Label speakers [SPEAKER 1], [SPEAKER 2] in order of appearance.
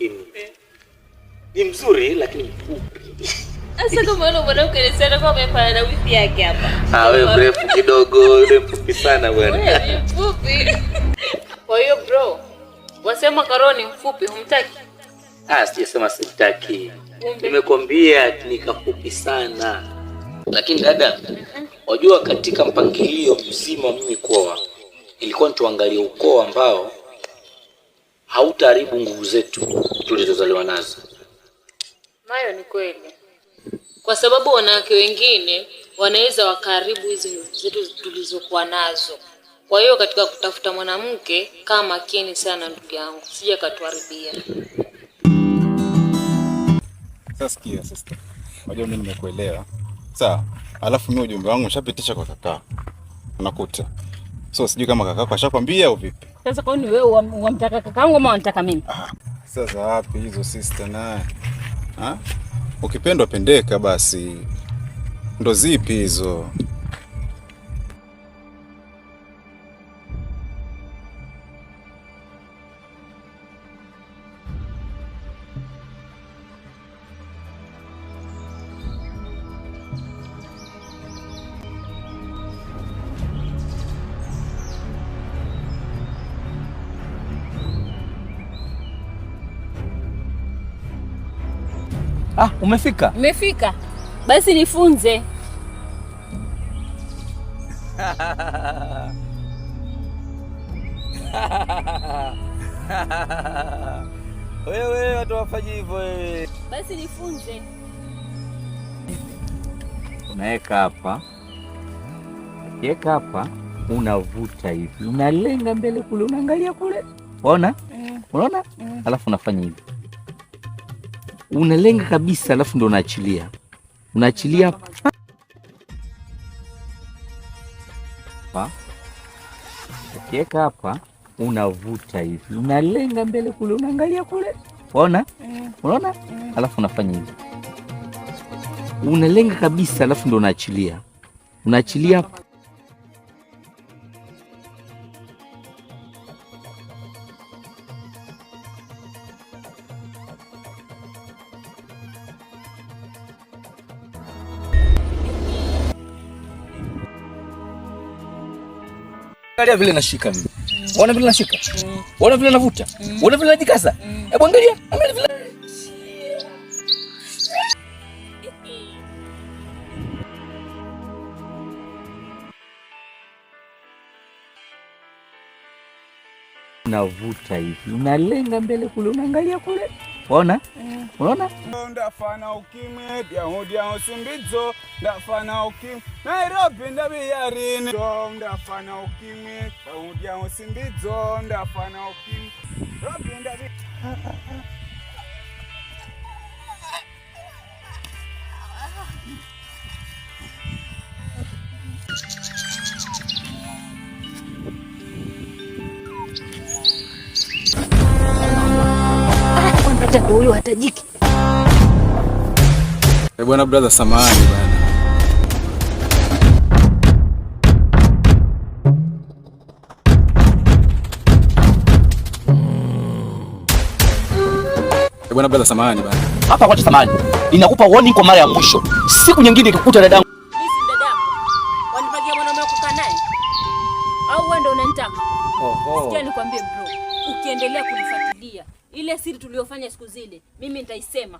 [SPEAKER 1] lakini ni mzuri lakini mfupi.
[SPEAKER 2] Sasa kama wewe mwanamke ni sana kwa umefanya na wifi yake hapa.
[SPEAKER 1] Wewe mrefu kidogo, yule mfupi sana bwana.
[SPEAKER 2] Wewe mfupi. Kwa hiyo bro, wasema Karoni mfupi humtaki?
[SPEAKER 1] Sijasema sitaki. Nimekwambia ni kafupi sana. Lakini dada, wajua katika mpangilio mzima mimi kuoa, ilikuwa tuangalie ukoo ambao hautaharibu nguvu zetu tulizozaliwa nazo.
[SPEAKER 2] Mayo ni kweli. Kwa sababu wanawake wengine wanaweza wakaharibu hizi nguvu zetu tulizokuwa nazo. Kwa hiyo katika kutafuta mwanamke kama makini sana ndugu yangu, sije katuharibia.
[SPEAKER 3] Sasa sikia sister. Unajua mimi nimekuelewa. Sawa. Alafu mimi ujumbe wangu nishapitisha kwa kaka. Unakuta. So sijui kama kaka ashakwambia au vipi?
[SPEAKER 4] Sasa kwa nini wewe unamtaka kakaangu ama unataka mimi?
[SPEAKER 3] Sasa wapi hizo sister naye? Ukipendwa pendeka basi. Ndo zipi hizo?
[SPEAKER 1] Umefika?
[SPEAKER 4] Umefika. Basi nifunze.
[SPEAKER 1] Wewe watu wafanye hivyo wewe.
[SPEAKER 4] Basi nifunze.
[SPEAKER 5] Unaweka hapa. Ukiweka hapa, unavuta hivi. Unalenga mbele kule, unaangalia kule. Unaona? Unaona? Alafu unafanya hivi. Unalenga kabisa alafu ndo unaachilia. Unaachilia hapa. Ukiweka hapa, unavuta hivi. Unalenga mbele kule, unaangalia kule. Unaona? Unaona? Alafu unafanya hivi. Unalenga kabisa alafu ndo unaachilia. Unaachilia hapa.
[SPEAKER 1] Angalia vile nashika mimi. Unaona vile nashika? Unaona vile navuta? Unaona vile najikaza? Hebu angalia, angalia vile.
[SPEAKER 5] Unavuta hivi. Unalenga mbele kule, unaangalia kule. Unaona? Unaona?
[SPEAKER 3] Ndafana ukimwe dia usimbidzo ndafana ukimwe Nairobi ndabiyarini ndafana ukimwe dia usimbidzo ndafana ukimwe Nairobi ndabi
[SPEAKER 4] Huyu hatajiki.
[SPEAKER 3] Bwana brother samahani bwana. Bwana brother samahani bwana.
[SPEAKER 1] Hapa kwa samahani. Ninakupa warning kwa mara ya mwisho. Siku nyingine ikikuta dadangu.
[SPEAKER 4] Mimi si dadako. Wanipagia mwanaume kukaa naye? Au wewe ndio unanitaka? Sikia nikwambie bro. Ukiendelea kunifuatilia ile siri tuliyofanya siku zile, mimi nitaisema.